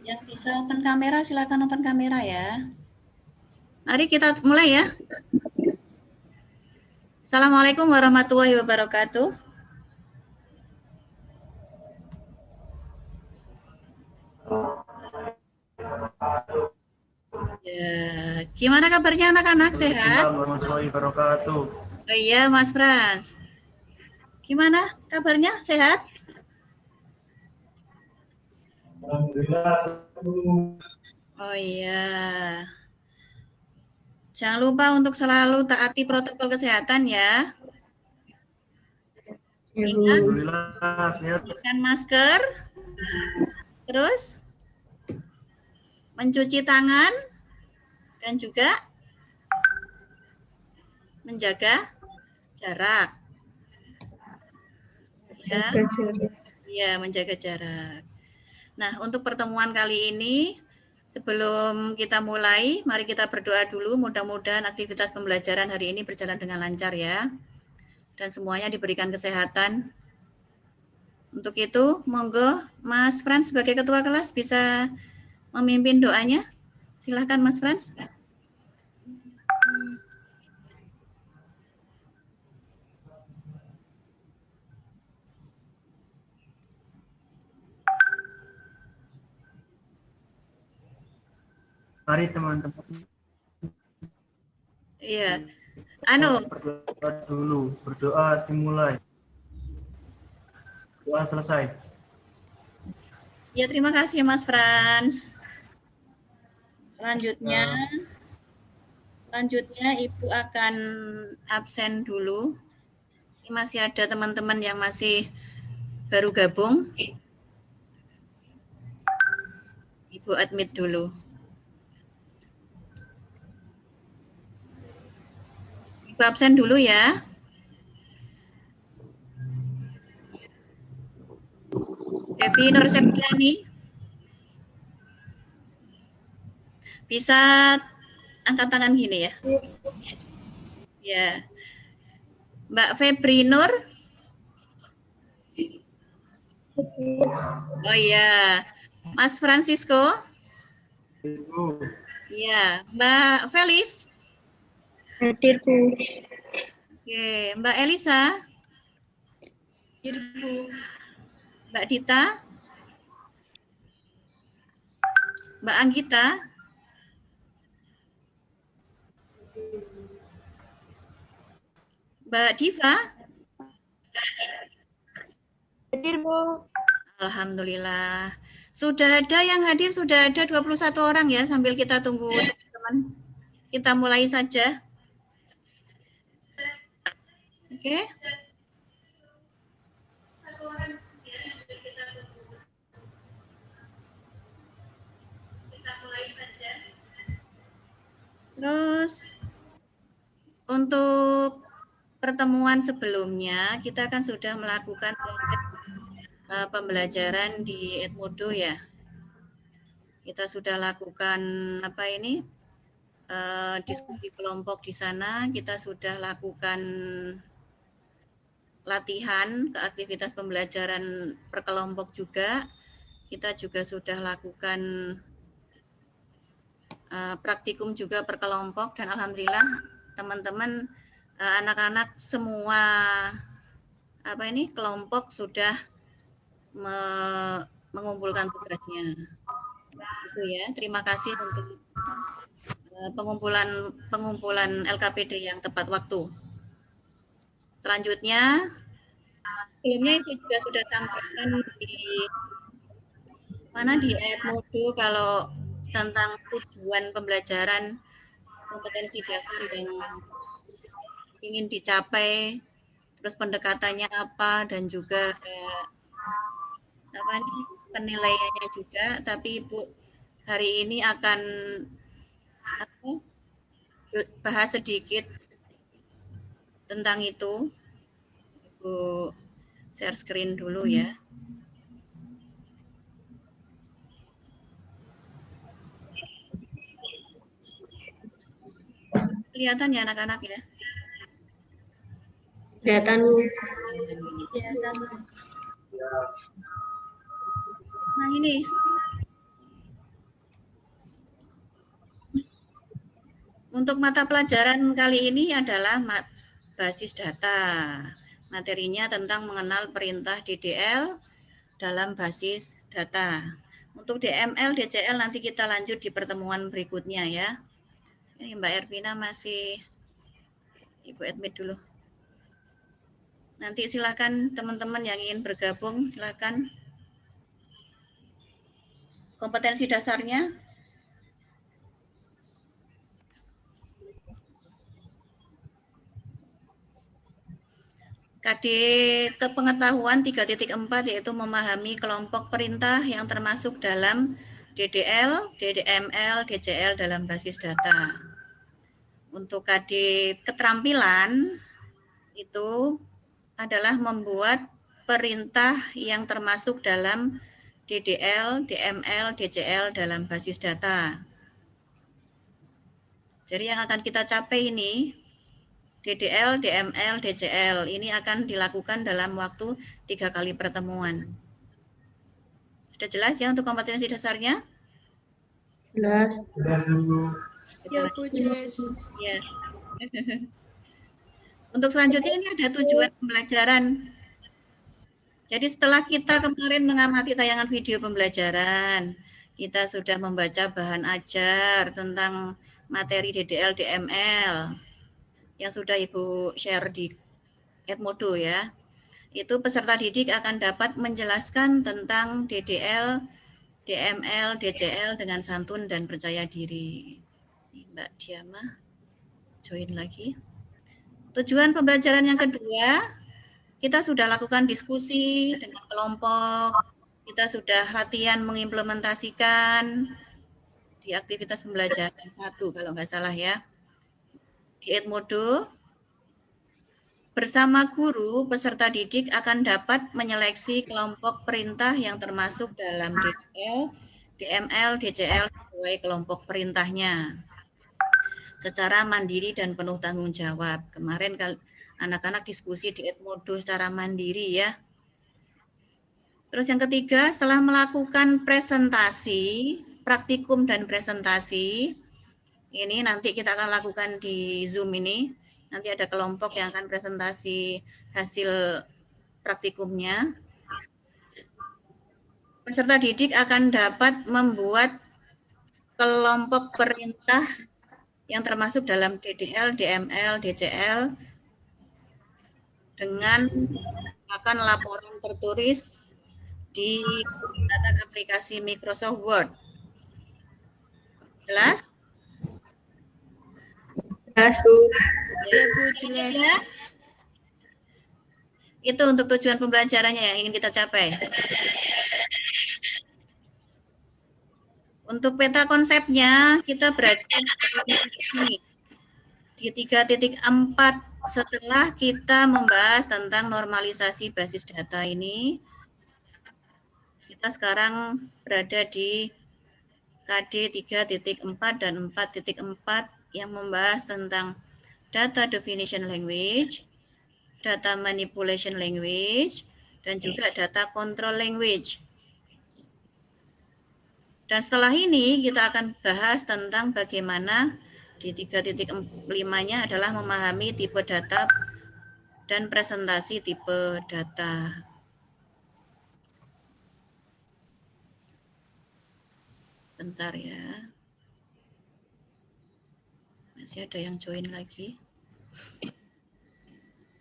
Yang bisa open kamera, silakan open kamera ya. Mari kita mulai ya. Assalamualaikum warahmatullahi wabarakatuh. Ya, gimana kabarnya anak-anak, sehat? Warahmatullahi wabarakatuh. Oh iya, Mas Frans. Gimana kabarnya, sehat? Alhamdulillah. Oh iya. Jangan lupa untuk selalu taati protokol kesehatan ya. Ingat, Alhamdulillah sehat. gunakan masker, terus mencuci tangan, dan juga menjaga jarak. Ya, ya, menjaga jarak. Nah, untuk pertemuan kali ini, sebelum kita mulai, mari kita berdoa dulu. Mudah-mudahan aktivitas pembelajaran hari ini berjalan dengan lancar ya. Dan semuanya diberikan kesehatan. Untuk itu, monggo Mas Frans sebagai ketua kelas bisa memimpin doanya. Silahkan Mas Frans. Mari teman-teman. Iya. Berdoa dulu. Berdoa dimulai. Doa selesai. Ya, terima kasih Mas Frans. Selanjutnya Ibu akan absen dulu. Ini masih ada teman-teman yang masih baru gabung. Ibu admit dulu. Ibu absen dulu ya. Devi Nur Septiani. Bisa angkat tangan gini ya. Ya. Mbak Febri Nur. Oh iya. Mas Francisco. Iya. Mbak Felis. Hadir, Bu. Oke. Mbak Elisa. Hadir, Bu. Mbak Dita. Mbak Anggita. Mbak Diva. Hadir, Bu. Alhamdulillah. Sudah ada yang hadir, sudah ada 21 orang ya, sambil kita tunggu teman-teman. Kita mulai saja. Oke. Terus untuk pertemuan sebelumnya kita kan sudah melakukan proses pembelajaran di Edmodo ya. Kita sudah lakukan diskusi kelompok di sana. Kita sudah lakukan latihan ke aktivitas pembelajaran per kelompok juga. Kita juga sudah lakukan praktikum juga per kelompok dan alhamdulillah teman-teman anak-anak semua kelompok sudah mengumpulkan tugasnya. Itu ya. Terima kasih untuk pengumpulan LKPD yang tepat waktu. Selanjutnya, sebelumnya itu juga sudah sampaikan di Edmodo kalau tentang tujuan pembelajaran kompetensi dasar yang ingin dicapai, terus pendekatannya apa, dan juga penilaiannya juga. Tapi Ibu hari ini akan bahas sedikit tentang itu. Ibu share screen dulu ya. Kelihatan ya anak-anak ya? Kelihatan, Bu. Nah ini Untuk mata pelajaran kali ini adalah basis data. Materinya tentang mengenal perintah DDL dalam basis data. Untuk DML, DCL nanti kita lanjut di pertemuan berikutnya ya. Ini Mbak Ervina masih Ibu admit dulu. Nanti silakan teman-teman yang ingin bergabung, silakan. Kompetensi dasarnya KD kepengetahuan 3.4 yaitu memahami kelompok perintah yang termasuk dalam DDL, DDML, DCL dalam basis data. Untuk KD keterampilan itu adalah membuat perintah yang termasuk dalam DDL, DML, DCL dalam basis data. Jadi yang akan kita capai ini DDL, DML, DCL ini akan dilakukan dalam waktu 3 kali pertemuan. Sudah jelas ya untuk kompetensi dasarnya? Jelas. Sudah dulu. Ya, Bu, jelas. Ya. Untuk selanjutnya ini ada tujuan pembelajaran. Jadi setelah kita kemarin mengamati tayangan video pembelajaran, kita sudah membaca bahan ajar tentang materi DDL, DML yang sudah Ibu share di Edmodo ya. Itu peserta didik akan dapat menjelaskan tentang DDL, DML, DCL dengan santun dan percaya diri. Mbak Diama join lagi. Tujuan pembelajaran yang kedua, kita sudah lakukan diskusi dengan kelompok, kita sudah latihan mengimplementasikan di aktivitas pembelajaran 1 kalau nggak salah ya. Di Edmodo, bersama guru, peserta didik akan dapat menyeleksi kelompok perintah yang termasuk dalam DDL, DML, DCL sesuai kelompok perintahnya secara mandiri dan penuh tanggung jawab. Kemarin anak-anak diskusi di Edmodo secara mandiri ya. Terus yang ketiga, setelah melakukan presentasi, praktikum dan presentasi, ini nanti kita akan lakukan di Zoom ini. Nanti ada kelompok yang akan presentasi hasil praktikumnya. Peserta didik akan dapat membuat kelompok perintah yang termasuk dalam DDL, DML, DCL dengan akan laporan tertulis di penggunaan aplikasi Microsoft Word. Jelas? Jelas, Bu. Ya, Bu, jelas. Ya. Itu untuk tujuan pembelajarannya yang ingin kita capai. Untuk peta konsepnya, kita berada di 3.4 setelah kita membahas tentang normalisasi basis data ini. Kita sekarang berada di KD 3.4 dan 4.4 yang membahas tentang data definition language, data manipulation language, dan juga data control language. Dan setelah ini kita akan bahas tentang bagaimana di 3.5-nya adalah memahami tipe data dan presentasi tipe data. Sebentar ya. Masih ada yang join lagi.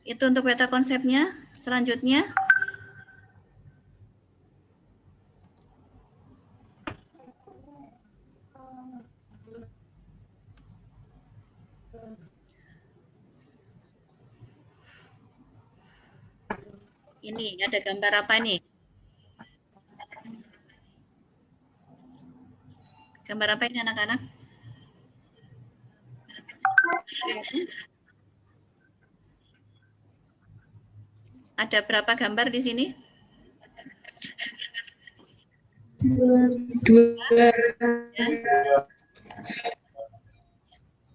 Itu untuk peta konsepnya. Selanjutnya. Ini ada gambar apa nih? Gambar apa ini anak-anak? Ada berapa gambar di sini? 2.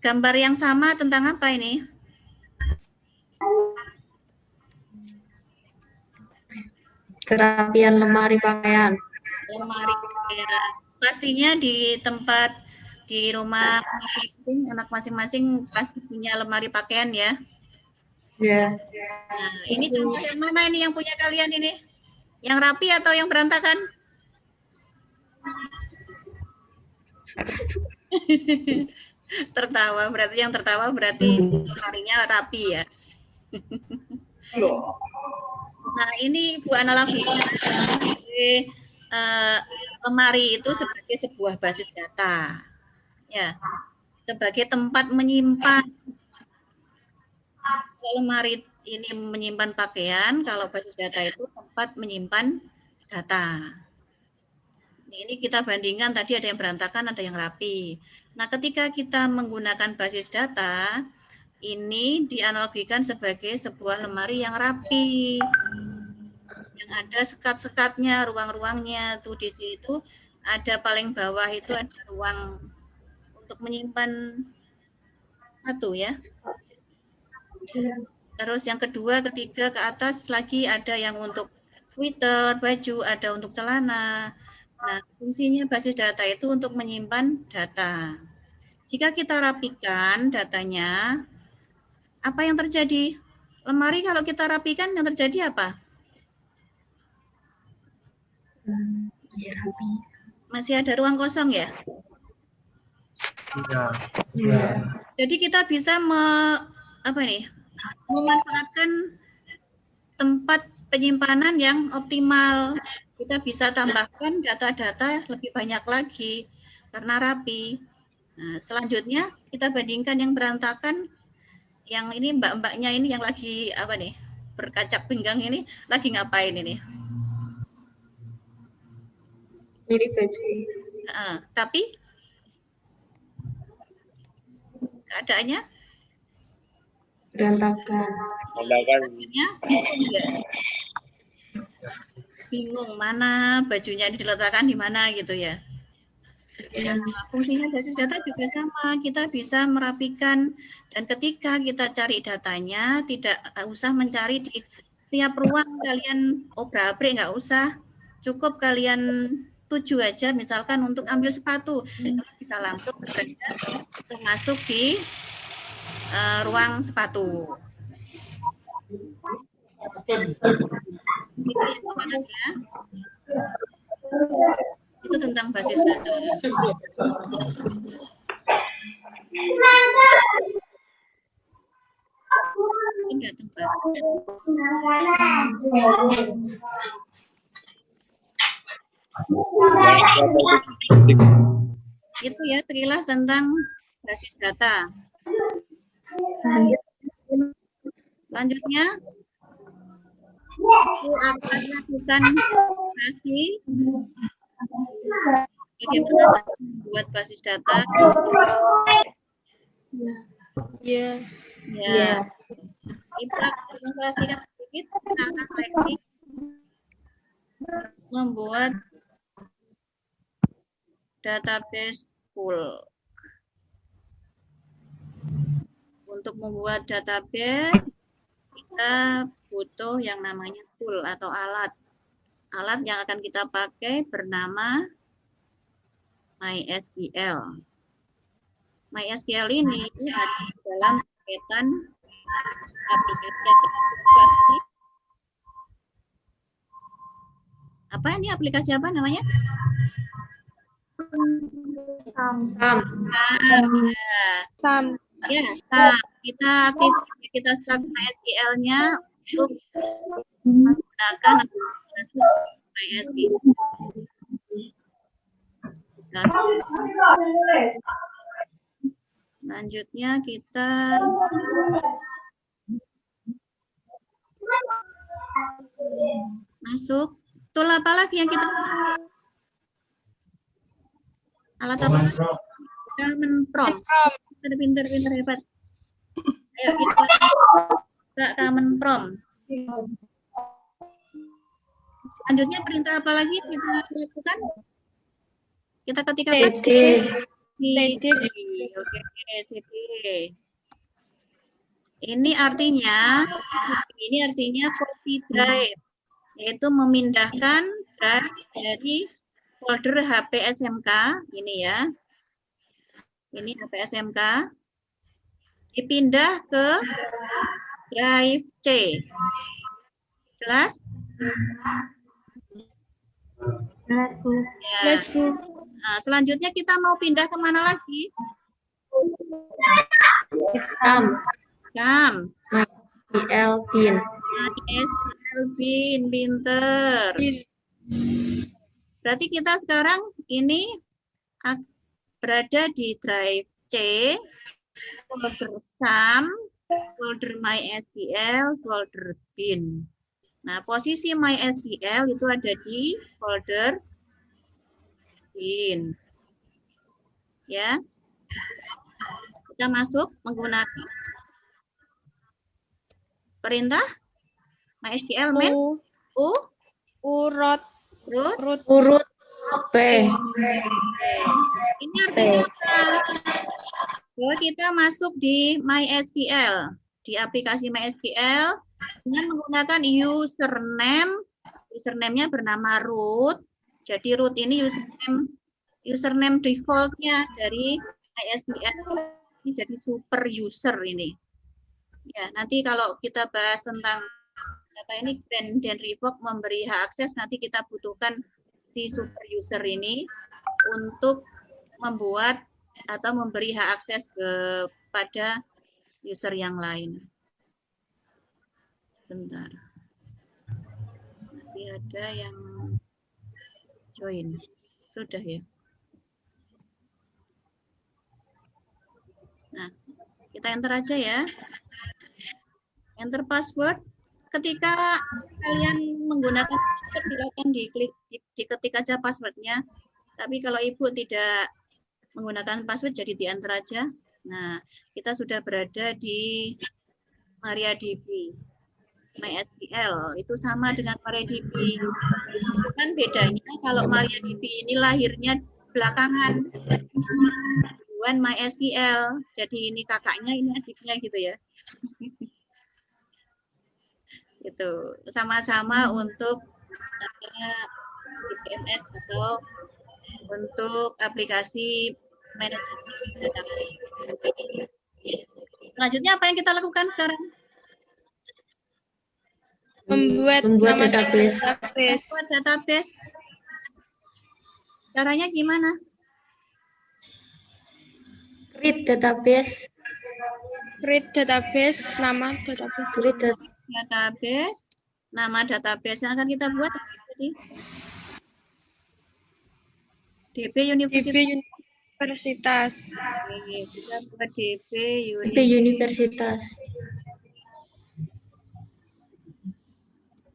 Gambar yang sama tentang apa ini? Kerapian lemari pakaian. Lemari pakaian. Pastinya di tempat Di rumah masing-masing, anak masing-masing pasti punya lemari pakaian ya. Ya. Nah, ini contoh yang mana ini yang punya kalian ini? Yang rapi atau yang berantakan? Tertawa, berarti yang tertawa berarti lemarinya rapi ya. Nah, ini Bu analogi. Lemari itu sebagai sebuah basis data. Ya. Sebagai tempat menyimpan. Kalau lemari ini menyimpan pakaian, kalau basis data itu tempat menyimpan data. Ini kita bandingkan tadi ada yang berantakan, ada yang rapi. Nah, ketika kita menggunakan basis data, ini dianalogikan sebagai sebuah lemari yang rapi. Yang ada sekat-sekatnya, ruang-ruangnya tuh di situ ada paling bawah itu ada ruang untuk menyimpan satu ya. Terus yang kedua, ketiga ke atas lagi ada yang untuk sweater, baju, ada untuk celana. Nah, fungsinya basis data itu untuk menyimpan data. Jika kita rapikan datanya, apa yang terjadi? Lemari kalau kita rapikan yang terjadi apa? Ya, rapi. Masih ada ruang kosong ya? Iya. Ya. Jadi kita bisa memanfaatkan tempat penyimpanan yang optimal. Kita bisa tambahkan data-data lebih banyak lagi karena rapi. Nah, selanjutnya kita bandingkan yang berantakan. Yang ini mbak-mbaknya ini yang lagi berkacak pinggang ini lagi ngapain ini? Jadi baju. Tapi keadaannya Berantakan. akhirnya bingung ya. Bingung mana bajunya diletakkan di mana gitu ya. Nah, fungsinya basis data juga sama, kita bisa merapikan dan ketika kita cari datanya tidak usah mencari di setiap ruang kalian obrak-abrik, nggak usah, cukup kalian tuju aja misalkan untuk ambil sepatu, bisa langsung masuk di ruang sepatu. Itu tentang basis data. Itu ya sekilas tentang basis data. Selanjutnya aku akan lakukan bagaimana membuat basis data. Ya. Ya. Kita demonstrasikan sedikit, kita akan seleksi membuat database pool. Untuk membuat database, kita butuh yang namanya tool atau alat. Alat yang akan kita pakai bernama MySQL. MySQL ini ada di dalam paketan aplikasi. Apa ini aplikasi apa namanya? Sam. Ya, kita start MySQL-nya untuk menggunakan MySQL. Nah, selanjutnya kita masuk. Tool apa lagi yang kita alat apa? Command Prompt. Pinter hebat. Ayo kita buka Command Prompt. Selanjutnya perintah apa lagi kita lakukan? Kita ketika CD. Oke, CD. Ini artinya copy drive, yaitu memindahkan drive dari folder HP SMK ini ya Ini APSMK. Dipindah ke drive C. Jelas? Jelas, Bu. Ya. Jelas, Bu. Nah, selanjutnya kita mau pindah kemana lagi? Sam. Kam. MySQL bin. MySQL bin, pinter. Berarti kita sekarang ini berada di drive C, folder Sam, folder MySQL, folder bin. Nah, posisi MySQL itu ada di folder bin. Ya. Kita masuk menggunakan perintah MySQL main Urut root P. Ini artinya apa? Bahwa kita masuk di MySQL, di aplikasi MySQL dengan menggunakan username. Username-nya bernama root. Jadi root ini username default-nya dari MySQL. Ini jadi super user ini. Ya, nanti kalau kita bahas tentang apa ini Grant dan Revoke memberi hak akses, nanti kita butuhkan si super user ini untuk membuat atau memberi hak akses kepada user yang lain. Sebentar. Nanti ada yang join. Sudah ya. Nah, kita enter aja ya. Enter password. Ketika kalian menggunakan password, silakan diketik aja passwordnya. Tapi kalau Ibu tidak menggunakan password, jadi di enter aja. Nah, kita sudah berada di MariaDB. MySQL itu sama dengan MariaDB. Kan bedanya kalau MariaDB ini lahirnya belakangan. Duluan MySQL. Jadi ini kakaknya, ini adiknya gitu ya. Itu sama-sama untuk DBMS atau untuk aplikasi manajemen database. Selanjutnya apa yang kita lakukan sekarang? Membuat database. Membuat database. Caranya gimana? Create database. Nama database. Database, nama database yang akan kita buat tadi. DB Universitas. Oke, kita buat DB Universitas.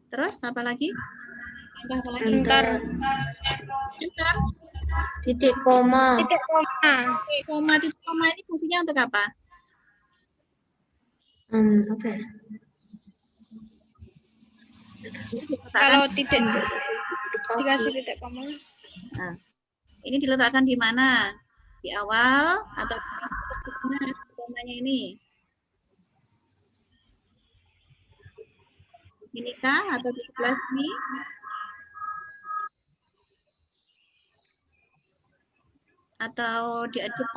Terus apa lagi? Entah apa lagi? Enter. Enter. Titik koma. Titik koma ini fungsinya untuk apa? Apa ya? Kalau tidak dikasih titik koma. Nah, ini diletakkan di mana? Di awal atau di tengah komanya ini? Ini kah atau di sebelah sini? Atau di depan?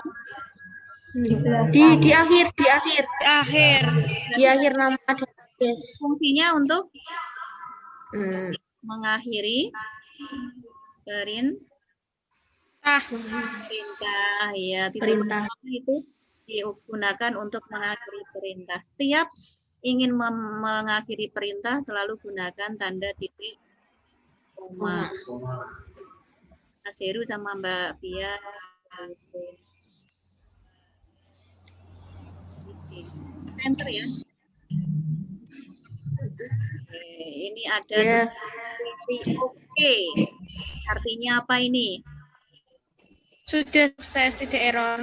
Di akhir nama database. Fungsinya untuk mengakhiri perintah ya, Perintah itu digunakan untuk mengakhiri perintah. Setiap ingin mengakhiri perintah selalu gunakan tanda titik koma. Mas Heru sama Mbak Pia. Enter ya. Ini ada oke. Artinya apa ini? Sudah sukses, tidak error.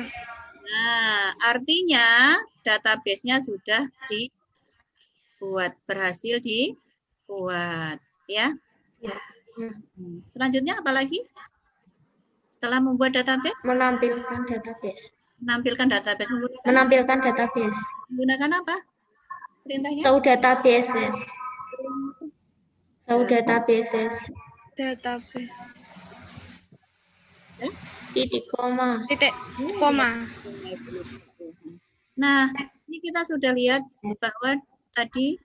Nah, artinya database-nya sudah dibuat, berhasil dibuat, ya. Selanjutnya apa lagi? Setelah membuat database? Menampilkan database. Menampilkan database. Menampilkan database. Menggunakan apa? Perintahnya? Tahu databases. Tahu databases. Titik koma. Titik koma. Nah, ini kita sudah lihat bahwa tadi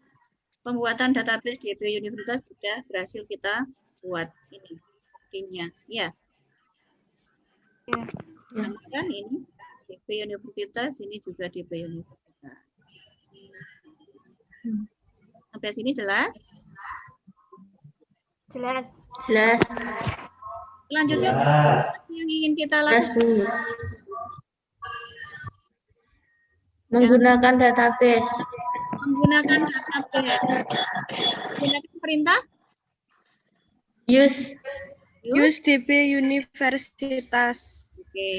pembuatan database DB Universitas sudah berhasil kita buat ini buktinya. Ya. Nah, kan ini DB Universitas, ini juga DB Universitas. Sampai sini jelas? Jelas. Selanjutnya yang ingin kita Jelas, lakukan Bu. Menggunakan database. menggunakan database. Menggunakan perintah Use Use DB Universitas. Oke,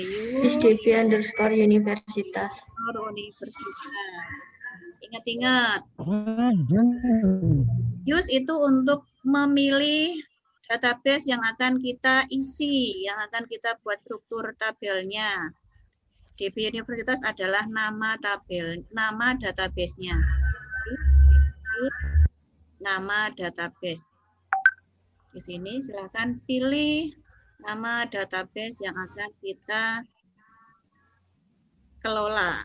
use DB underscore universitas. Universitas. Ingat-ingat. Use itu untuk memilih database yang akan kita isi, yang akan kita buat struktur tabelnya. DB Universitas adalah nama tabel, nama database-nya. Nama database. Di sini silakan pilih nama database yang akan kita kelola.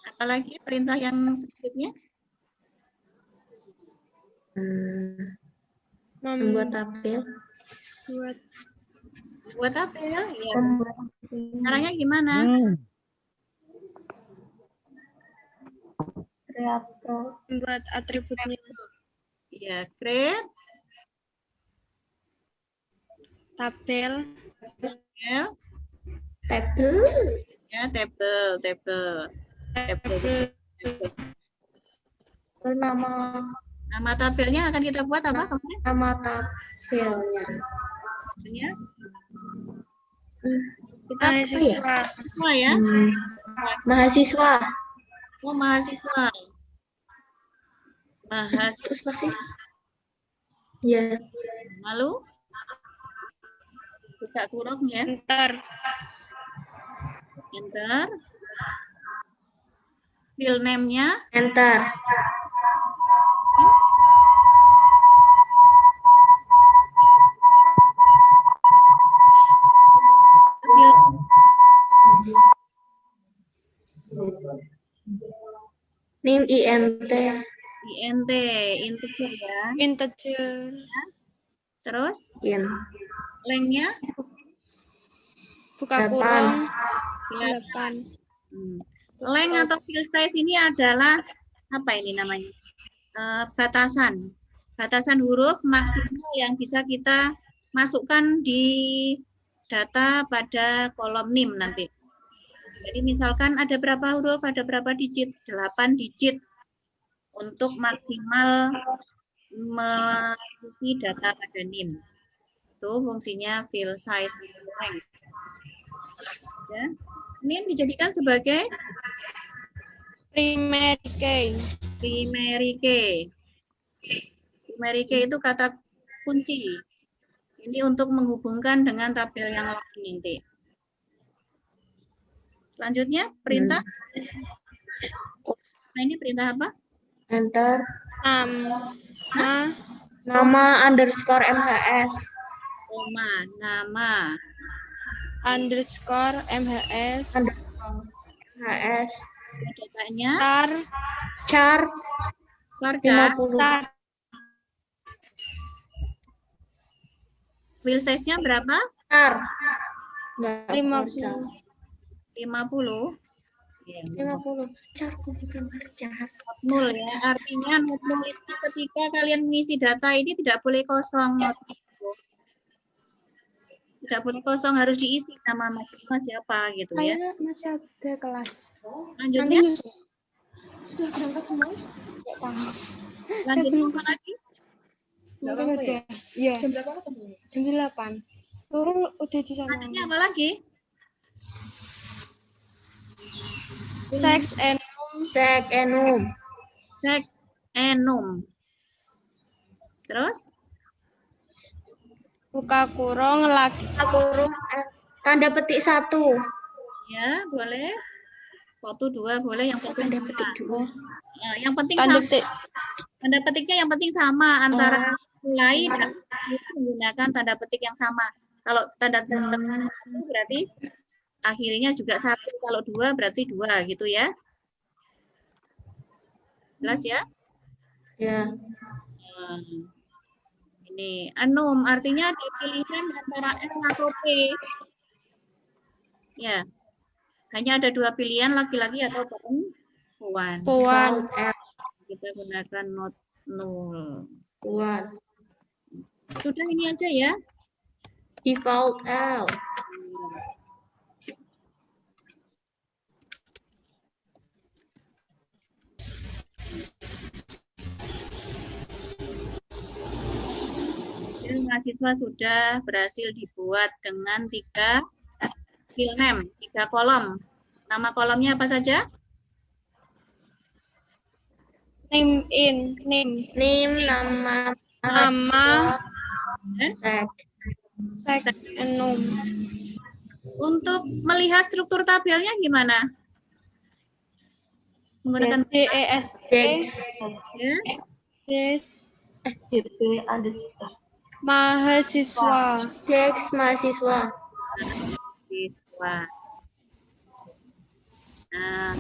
Apalagi perintah yang selanjutnya? Membuat tabel. Buat tabel, ya. Caranya gimana? Membuat atributnya. Ya, create Tabel. tabel. Tabel. Ya, tabel. Nama Nama tabelnya akan kita buat apa kemarin? nama tabelnya. Ya, Kita apa ya? Mahasiswa. semua ya. Mahasiswa. Oh, mahasiswa. Terus masih? Ya. Lalu buka kurung ya. Enter. Enter. Fill name-nya. Enter. Name INT. INT, integer ya. Integer. Terus In. length-nya Buka 8. kurung. 8. Length atau fill size ini adalah apa ini namanya? Batasan. Batasan huruf maksimal yang bisa kita masukkan di data pada kolom NIM nanti. Jadi misalkan ada berapa huruf, ada berapa digit? 8 digit untuk maksimal mengisi data pada NIM. Itu fungsinya fill size length. Ya. NIM dijadikan sebagai Primary key. primary key. Primary key itu kata kunci. Ini untuk menghubungkan dengan tabel yang lain nanti. Selanjutnya perintah. Nah, ini perintah apa? Enter. Nama Nama _MHS. Koma, nama. underscore MHS. MHS. Datanya Char Char. 50. Fill size-nya berapa? Char. Enggak. 50. 50. Ya, 50. Char bukan char. nol ya. Artinya nol itu ketika kalian mengisi data ini tidak boleh kosong. Tidak boleh kosong, harus diisi nama mahasiswa siapa gitu ya. Kayaknya masih ada kelas. Lanjutnya, Sudah berangkat semua? Enggak tahu. lanjutnya apa lagi? Mungkin ada. Iya. Jam berapa ketemu? Jam 8. Turun udah di sana. Lanjutnya apa lagi? Sex and Tag enum. Sex enum. Terus? buka kurung lagi. Kurung tanda petik 1. Ya, boleh. 1, 2 boleh, yang penting Tanda sama. petik 2. Yang penting Tanda sama. petik. Tanda petiknya yang penting sama antara mulai dan menggunakan tanda petik yang sama. Kalau tanda petik itu berarti akhirnya juga 1. Kalau 2 berarti 2 gitu ya. Jelas ya? Ya. Ini enum artinya ada pilihan antara L atau P. Ya. Hanya ada 2 pilihan, laki-laki atau perempuan. Puan. Kita gunakan not null. Puan. Sudah ini aja ya. Default L. Jadi mahasiswa sudah berhasil dibuat dengan 3 fill name, 3 kolom. Nama kolomnya apa saja? Name in. Name. Name, nama, Nama. tag. Sek. Enum. Untuk melihat struktur tabelnya gimana? Menggunakan DESC. ya. Des. DP underscore. Mahasiswa. Dex mahasiswa. Siswa. Nah,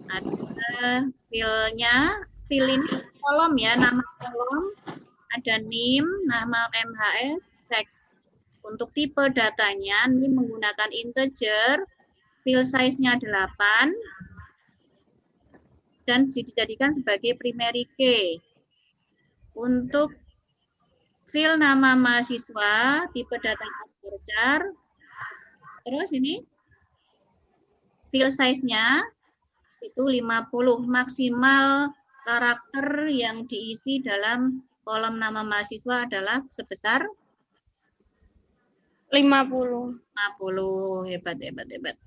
ada fill ini kolom ya, nama kolom, ada NIM, nama MHS, teks. Untuk tipe datanya, ini menggunakan integer, fill size-nya 8, dan dijadikan sebagai primary key. Untuk fill nama mahasiswa, tipe data varchar, terus ini fill size-nya itu 50, maksimal karakter yang diisi dalam kolom nama mahasiswa adalah sebesar 50. 50. Hebat.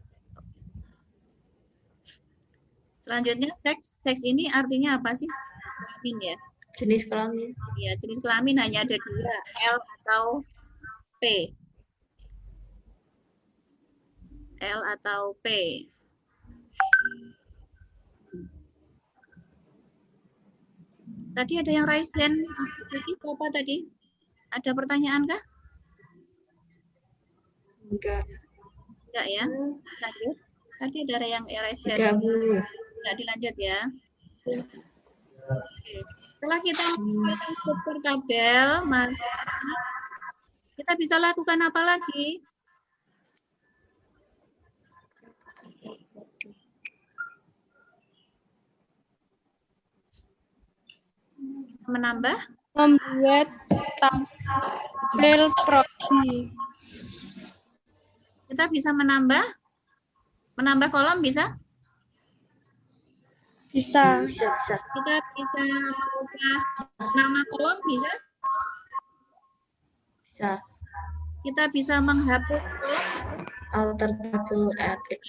Selanjutnya seks ini artinya apa sih? Kelamin ya. Jenis kelamin. Ya, jenis kelamin hanya ada 2, L atau P. L atau P. Tadi ada yang raise hand. Jadi siapa tadi? Ada pertanyaan kah? Enggak. Enggak ya? Lanjut. Tadi ada yang raise hand. Enggak, Bu. Enggak dilanjut ya. Oke. Setelah kita menggunakan struktur tabel, kita bisa lakukan apa lagi? Menambah? Membuat tabel proxy. Kita bisa menambah? Menambah kolom bisa? Bisa. Bisa. Kita bisa mengubah nama kolom bisa? Bisa. Kita bisa menghapus kolom? Alter table,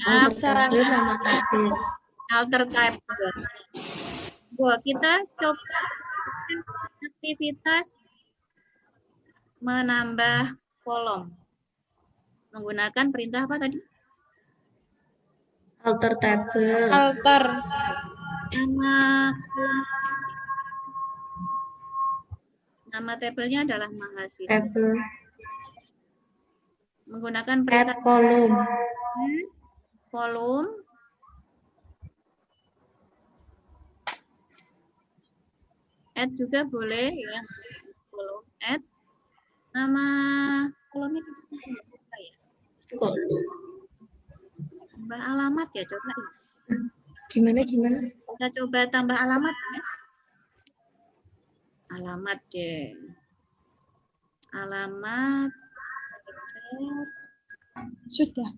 Ah, alter table sama tabel. Alter table. Wah, kita coba aktivitas menambah kolom. Menggunakan perintah apa tadi? Alter table. Alter. Nama tabelnya adalah mahasiswa. Table. Menggunakan Add perintah column. kolom. Add juga boleh ya. Kolom add. Nama kolomnya apa ya? Column. Tambah alamat ya, coba ya. Gimana? Kita coba tambah alamat ya. Alamat deh. Alamat Sudah.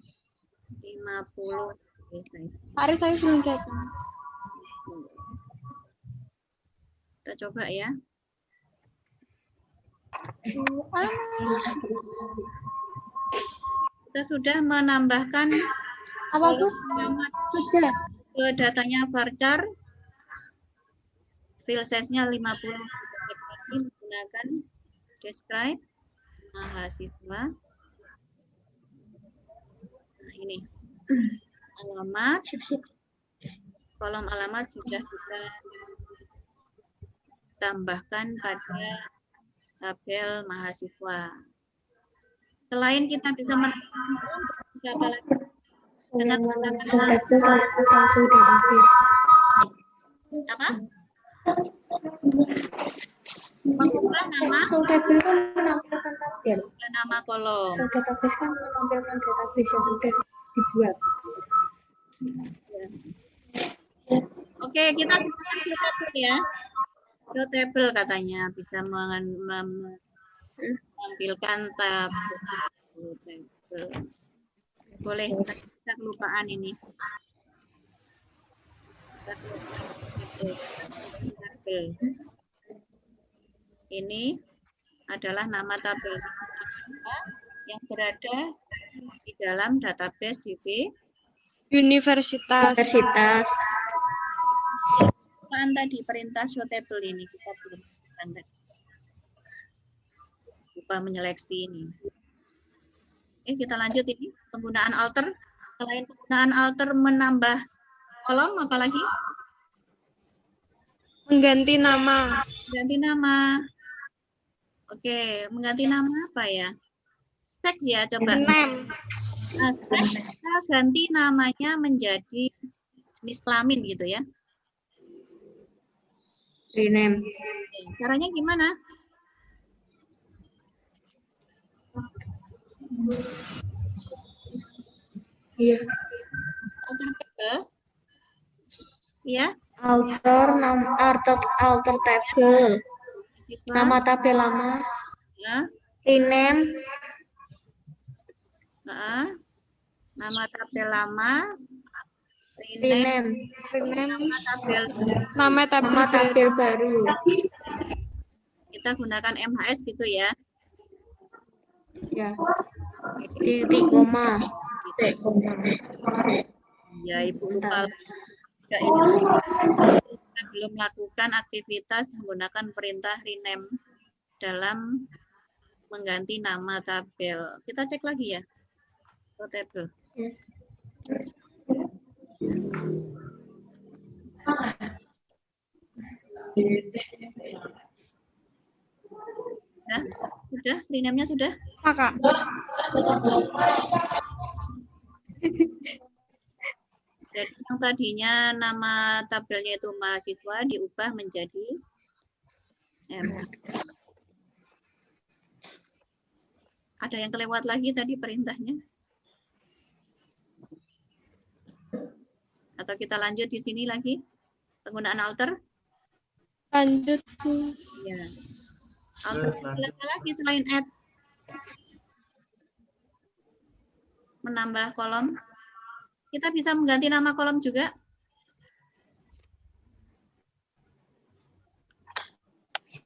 50. Arif saya belum datang. Kita coba ya. Kita sudah menambahkan Apa tuh? alamat Sudah. ke datanya varchar. Fill size-nya 50. Menggunakan describe mahasiswa. Nah, ini. Alamat, Sip, sip. kolom alamat sudah kita tambahkan pada tabel mahasiswa. Selain kita bisa menambahkan untuk bisa apa lagi? Dengan menggunakan Softable langsung database. apa? Mengubah nama Softable kan menampilkan tabel. dan nama kolom. So, database kan menampilkan database yang sudah dibuat. Oke, kita gunakan table ya. Table katanya bisa menampilkan tabel. Boleh, kita kelupaan ini. Tabel. Ini adalah nama tabel yang berada di dalam database DB Universitas. Universitas. Apaan tadi perintah show table ini kita belum lakukan tadi. Lupa menyeleksi ini. Kita lanjut ini penggunaan alter. Selain penggunaan alter menambah kolom, apalagi? Mengganti nama. Ganti nama. Oke, mengganti nama apa ya? Seks ya, coba. Name. Nah, seks kita ganti namanya menjadi jenis kelamin gitu ya. Rename. Oke, caranya gimana? Iya. Alter table. Ya, Alter table. Nama tabel lama. ya. Rename. Nama tabel lama. Rename. Nama tabel. Nama Nama tabel. tabel baru. Kita gunakan MHS gitu ya. Ya. Titik koma. Titik koma. Ya, Ibu lupa. Ya, ini. Kita belum melakukan aktivitas menggunakan perintah rename dalam mengganti nama tabel. Kita cek lagi ya. Ke tabel. Sudah? Rename-nya sudah? Kakak. Jadi yang tadinya nama tabelnya itu mahasiswa diubah menjadi Ada yang kelewat lagi tadi perintahnya? Atau kita lanjut di sini lagi? Penggunaan alter? Lanjut. Ya. Alter apa lagi selain add? Menambah kolom. Kita bisa mengganti nama kolom juga.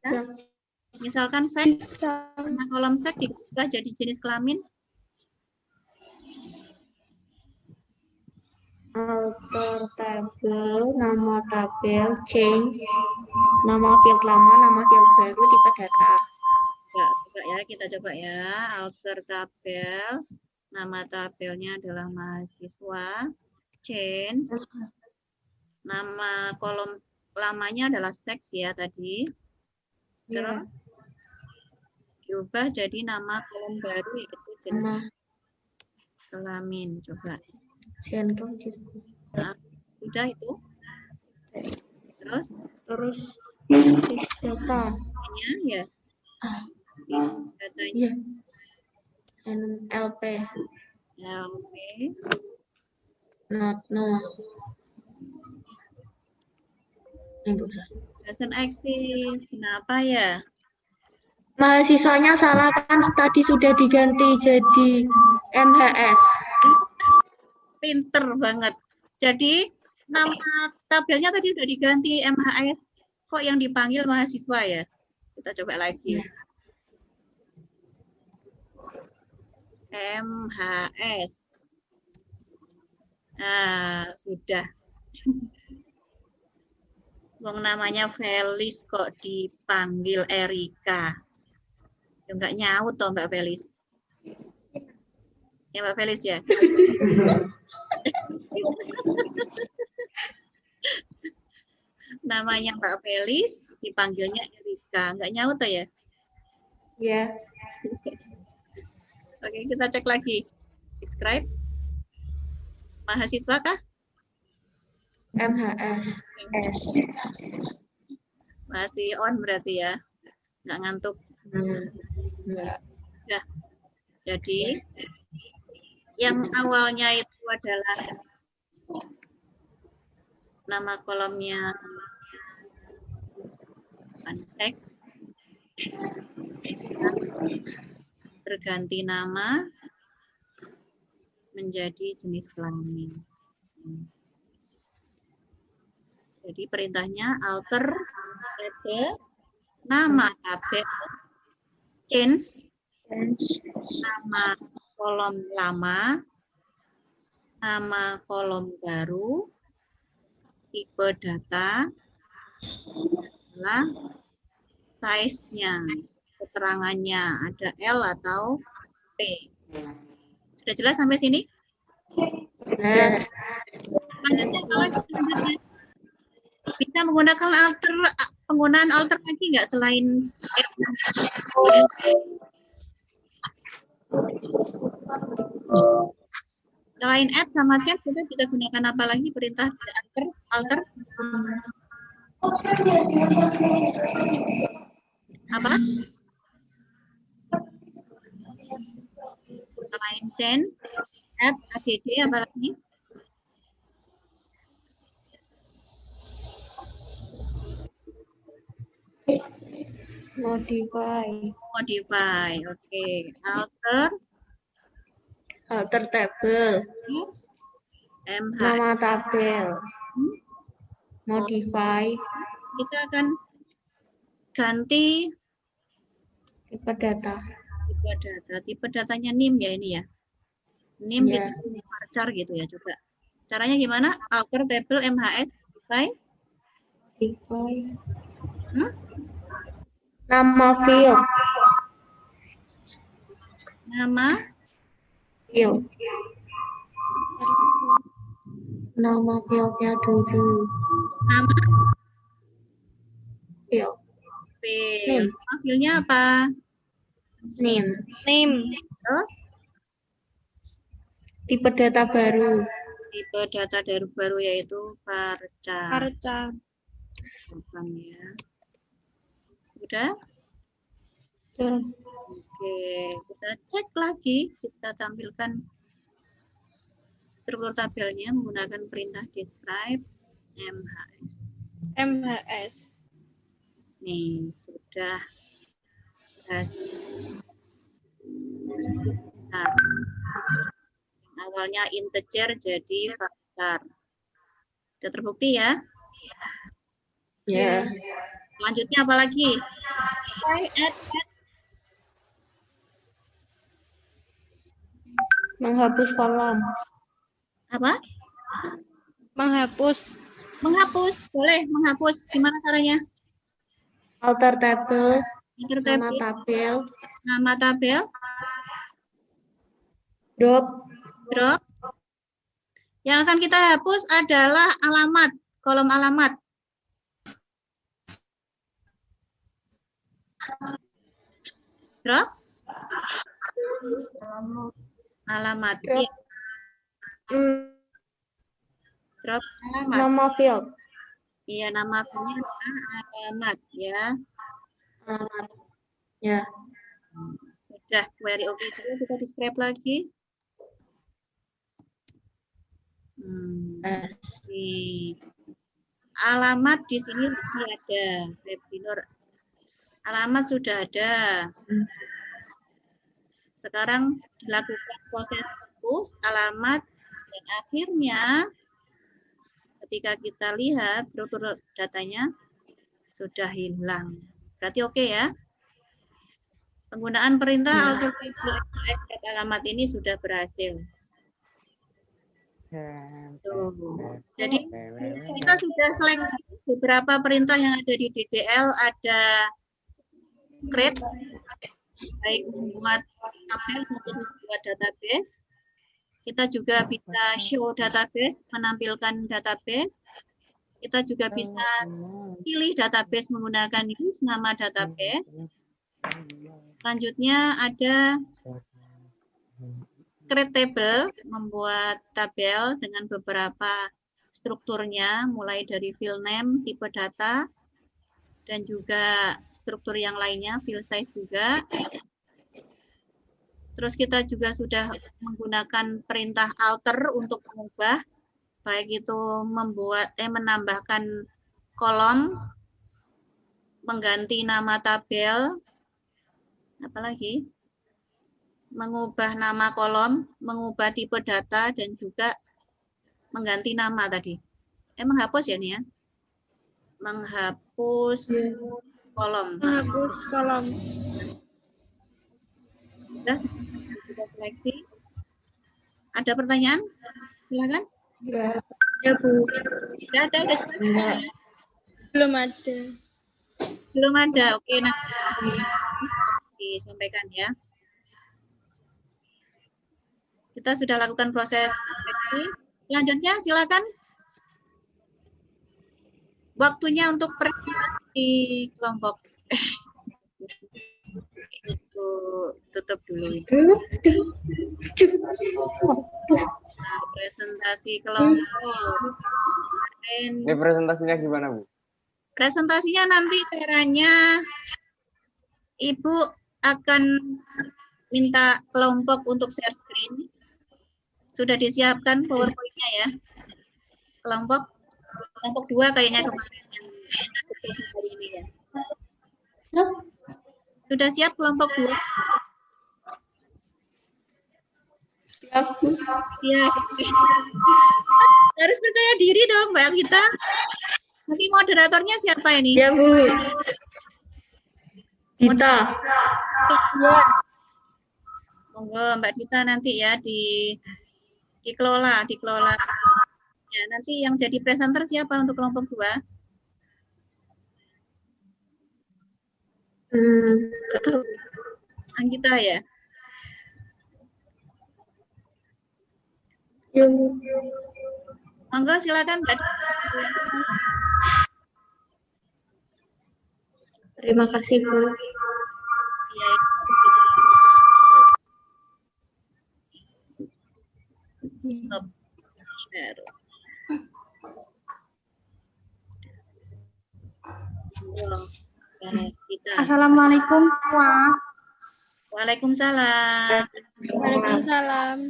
Ya. Misalkan seks, nama kolom seks diubah jadi jenis kelamin. Alter tabel, nama tabel, change, nama field lama, nama field baru, tipe data. Coba ya, kita coba ya. Alter tabel, nama tabelnya adalah mahasiswa. Change, nama kolom lamanya adalah seks ya tadi. Terus diubah jadi nama kolom baru yaitu jenis kelamin. Coba. Nah, sudah itu. Terus Data. ya. Datanya LP. LP. Not no. Doesn't exist. Kenapa ya? Mahasiswanya salah kan tadi sudah diganti jadi MHS. Pinter banget. Jadi nama tabelnya tadi sudah diganti MHS. Kok yang dipanggil mahasiswa ya? Kita coba lagi. MHS. Nah, sudah. Wong namanya Felis kok dipanggil Erika. Ya enggak nyaut toh Mbak Felis. Ya Mbak Felis ya. Namanya Mbak Felis, dipanggilnya Erika. Nggak nyaut ya? Ya. Oke, kita cek lagi. Describe. Mahasiswa kah? MHS. S. Masih on berarti ya? Nggak ngantuk. Enggak. Ya. Jadi, yang awalnya itu adalah nama kolomnya teks, berganti nama menjadi jenis kelamin. Jadi perintahnya alter tabel, nama tabel, change, nama kolom lama, nama kolom baru, tipe data, adalah size-nya, keterangannya ada L atau P. Sudah jelas sampai sini? Yes. Bisa menggunakan penggunaan alter lagi nggak selain selain add sama change, kita bisa gunakan apa lagi perintah alter? Apa? Selain change, add, add, apa lagi? Modify, oke. Alter tabel. MH. Nama tabel. Modify. Kita akan ganti Tipe data. Tipe datanya NIM ya ini ya. NIM Ya. gitu, varchar gitu ya coba. Caranya gimana? Alter tabel MHS modify. Nama field. Nama Field. Nama fieldnya dulu. nama Field. field. Fieldnya apa? Name. Terus Tipe data baru. tipe data baru yaitu varchar. Ya. Udah? Oke, kita cek lagi, kita tampilkan struktur tabelnya menggunakan perintah describe MHS. Nih, sudah berhasil. Nah, awalnya integer jadi varchar. Sudah terbukti ya? Ya. Selanjutnya apa lagi? Add. Menghapus kolom. Apa? Menghapus. Menghapus. Boleh menghapus. Gimana caranya? Alter tabel. Alter Nama tabel. tabel. Nama tabel. Drop. Yang akan kita hapus adalah alamat. Kolom alamat. Drop. Alamat. Drop. Iya, drop alamat. Nama field. Iya, nama fieldnya alamat ya. Alamat. Ya. Sudah, query oke dulu, kita describe lagi. Nih. Alamat di sini masih ada. Webinar. Alamat sudah ada. Sekarang dilakukan proses hapus alamat dan akhirnya ketika kita lihat struktur datanya sudah hilang. Berarti oke ya? Penggunaan perintah alter tabel alamat ini sudah berhasil. Tuh. Jadi kita sudah seleksi beberapa perintah yang ada di DDL, ada create baik membuat tabel maupun membuat database. Kita juga bisa show database, menampilkan database. Kita juga bisa pilih database menggunakan use nama database. Selanjutnya ada create table, membuat tabel dengan beberapa strukturnya, mulai dari field name, tipe data, dan juga struktur yang lainnya, field size juga. Terus kita juga sudah menggunakan perintah alter untuk mengubah, baik itu menambahkan kolom, mengganti nama tabel, apalagi mengubah nama kolom, mengubah tipe data, dan juga mengganti nama tadi. Menghapus ya nih ya. Menghapus kolom. Menghapus kolom. Sudah, kita seleksi. Ada pertanyaan? Silakan. Ya, Bu. Sudah ada, udah selesai. Belum ada. Belum ada. Oke, nanti disampaikan ya. Kita sudah lakukan proses seleksi. Selanjutnya silakan. Waktunya untuk presentasi kelompok. Itu tutup dulu. Nah, presentasi kelompok. Ini presentasinya gimana, Bu? Presentasinya nanti caranya Ibu akan minta kelompok untuk share screen. Sudah disiapkan PowerPoint-nya ya. Kelompok 2 kayaknya kemarin yang hari ini ya. Sudah siap kelompok 2? Ya. Harus percaya diri dong Mbak kita. Nanti moderatornya siapa ini? Ya, Bu. Dita. Monggo Mbak Dita nanti ya dikelola. Ya, nanti yang jadi presenter siapa untuk kelompok 2? Anggita ya? Ya, Bu. Monggo silakan Mbak Dita. Terima kasih, Bu. Ya. Stop share. Assalamualaikum semua. Waalaikumsalam. Waalaikumsalam.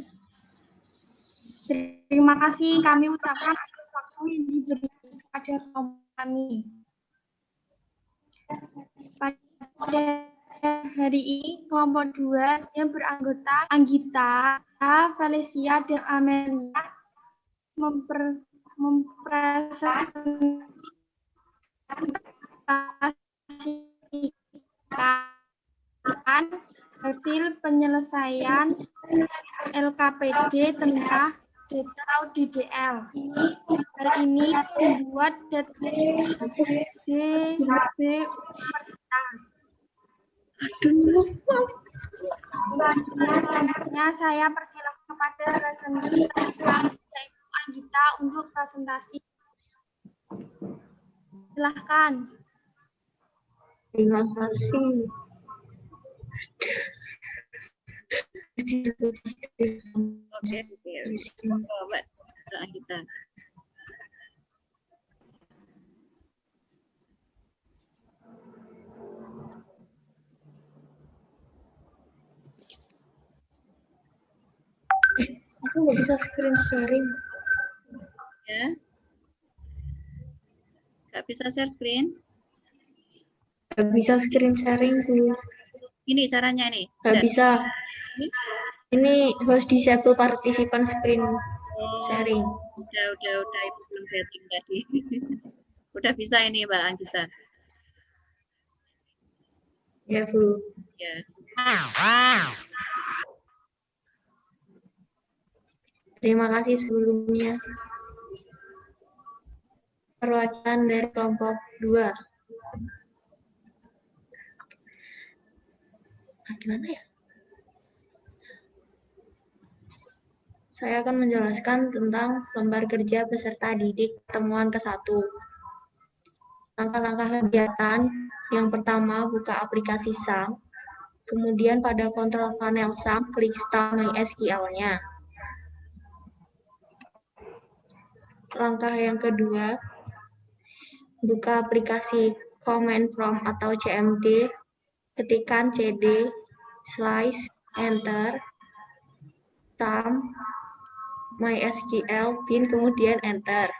Terima kasih kami ucapkan atas waktu yang diberi pada kelompok kami. Pada hari ini kelompok 2 yang beranggota Anggita, Felicia, dan Amelia mempresentasikan hasil penyelesaian LKPD tentang data DDL. Hari ini membuat data DB Universitas. Selanjutnya saya persilakan kepada presenter yaitu Anggita untuk presentasi. Silahkan. Terima kasih. Oke. Monggo Mbak Anggita. Aku nggak bisa screen sharing. Ya. Nggak bisa share screen? Nggak bisa screen sharing, Bu. Ini caranya ini. Nggak Udah. bisa. Ini harus disable partisipan screen sharing. Udah Ibu belum setting tadi. Udah bisa ini Mbak Anggita. Ya, Bu. Ya. Terima kasih sebelumnya. Perwakilan dari kelompok 2. Gimana ya? Saya akan menjelaskan tentang lembar kerja peserta didik temuan ke-1. Langkah-langkah kegiatan, yang pertama buka aplikasi SAM, kemudian pada kontrol panel SAM, klik Start MySQL-nya. Langkah yang kedua, buka aplikasi Command Prompt atau CMD, ketikkan CD, slice, enter, SAM, MySQL, bin, kemudian enter.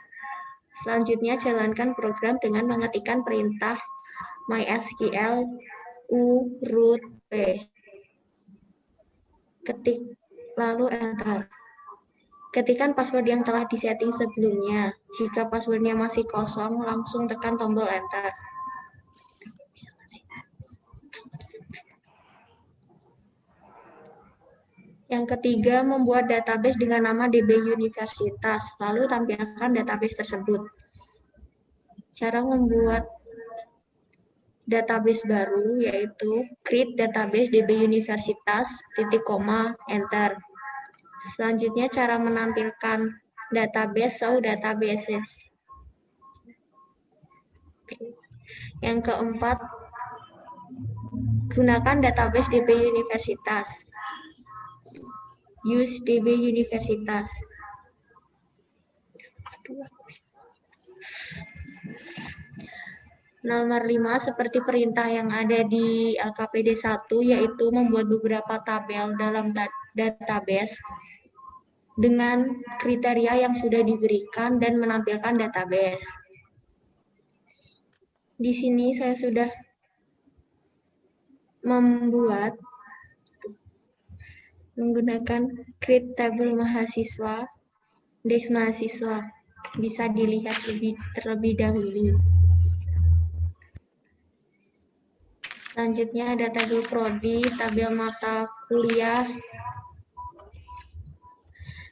Selanjutnya, jalankan program dengan mengetikkan perintah MySQL root p. Ketik, lalu enter. Ketikkan password yang telah disetting sebelumnya. Jika passwordnya masih kosong, langsung tekan tombol enter. Yang ketiga, membuat database dengan nama DB Universitas, lalu tampilkan database tersebut. Cara membuat database baru yaitu create database DB Universitas, titik koma, enter. Selanjutnya, cara menampilkan database show databases. Yang keempat, gunakan database DB Universitas. Use DB Universitas. Nomor 5, seperti perintah yang ada di LKPD 1, yaitu membuat beberapa tabel dalam database dengan kriteria yang sudah diberikan dan menampilkan database. Di sini saya sudah membuat menggunakan create table mahasiswa, desk mahasiswa. Bisa dilihat terlebih dahulu. Selanjutnya ada tabel prodi, tabel mata kuliah,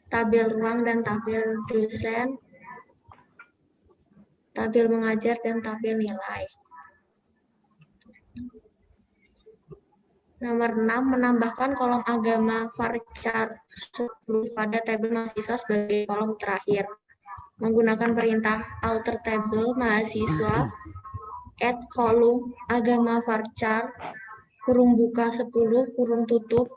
tabel ruang dan tabel dosen, tabel mengajar dan tabel nilai. Nomor 6, menambahkan kolom agama varchar 10 pada tabel mahasiswa sebagai kolom terakhir. Menggunakan perintah alter table mahasiswa, add kolom agama varchar, kurung buka 10, kurung tutup.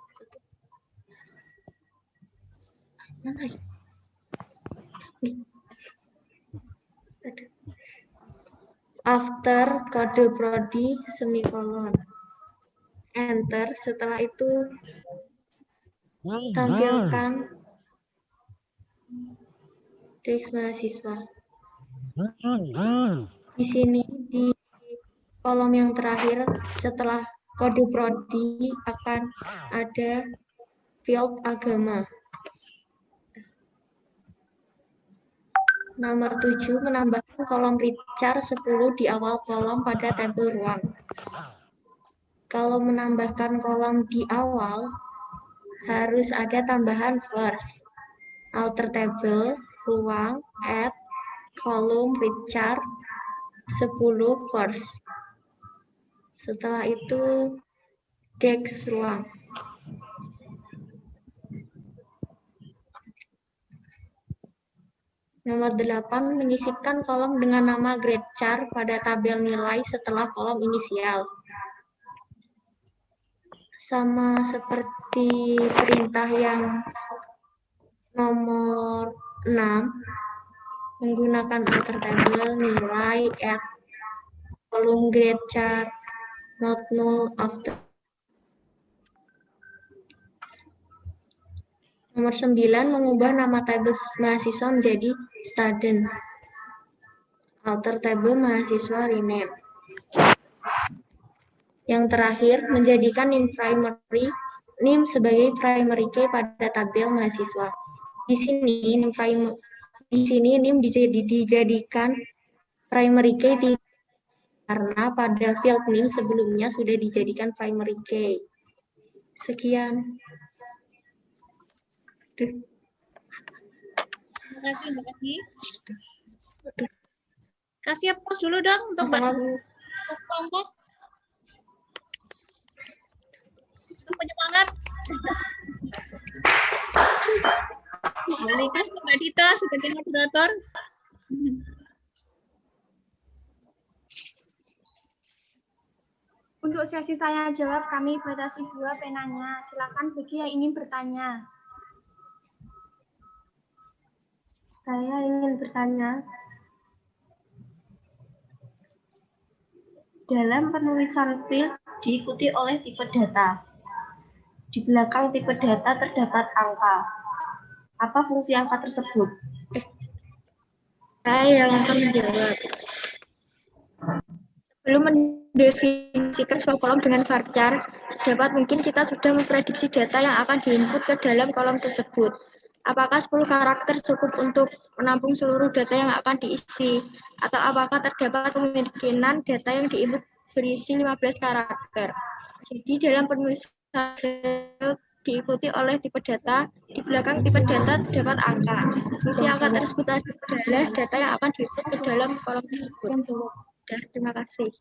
After kode prodi semikolon. Enter. Setelah itu tampilkan teks mahasiswa. Di sini di kolom yang terakhir setelah kode prodi akan ada field agama. Nomor 7, menambahkan kolom richar 10 di awal kolom pada tabel ruang. Kalau menambahkan kolom di awal, harus ada tambahan first, alter table, ruang, add, kolom richar 10 first. Setelah itu, desk ruang. Nomor 8, menyisipkan kolom dengan nama grade char pada tabel nilai setelah kolom inisial. Sama seperti perintah yang nomor 6, menggunakan alter table, nilai, add, kolom grade char, not null, after. Nomor 9, mengubah nama tabel mahasiswa menjadi student. Alter table mahasiswa rename. Yang terakhir, menjadikan NIM sebagai primary key pada tabel mahasiswa. Di sini NIM dijadikan primary key karena pada field NIM sebelumnya sudah dijadikan primary key. Sekian. Terima kasih. Kasih applause dulu dong untuk kelompok. Untuk penyemangat. Kembalikan ke Mbak Dita sebagai moderator. Untuk sesi tanya jawab kami batasi 2 penanya. Silakan bagi yang ingin bertanya. Saya ingin bertanya. Dalam penulisan field diikuti oleh tipe data. Di belakang tipe data terdapat angka. Apa fungsi angka tersebut? Saya yang akan menjawab. Sebelum mendefinisikan sebuah kolom dengan varchar, sedapat mungkin kita sudah memprediksi data yang akan diinput ke dalam kolom tersebut. Apakah 10 karakter cukup untuk menampung seluruh data yang akan diisi? Atau apakah terdapat kemungkinan data yang diinput berisi 15 karakter? Jadi dalam penulisan diikuti oleh tipe data, di belakang tipe data terdapat angka. Fungsi angka tersebut adalah data yang akan diinput ke dalam kolom tersebut. Terima kasih.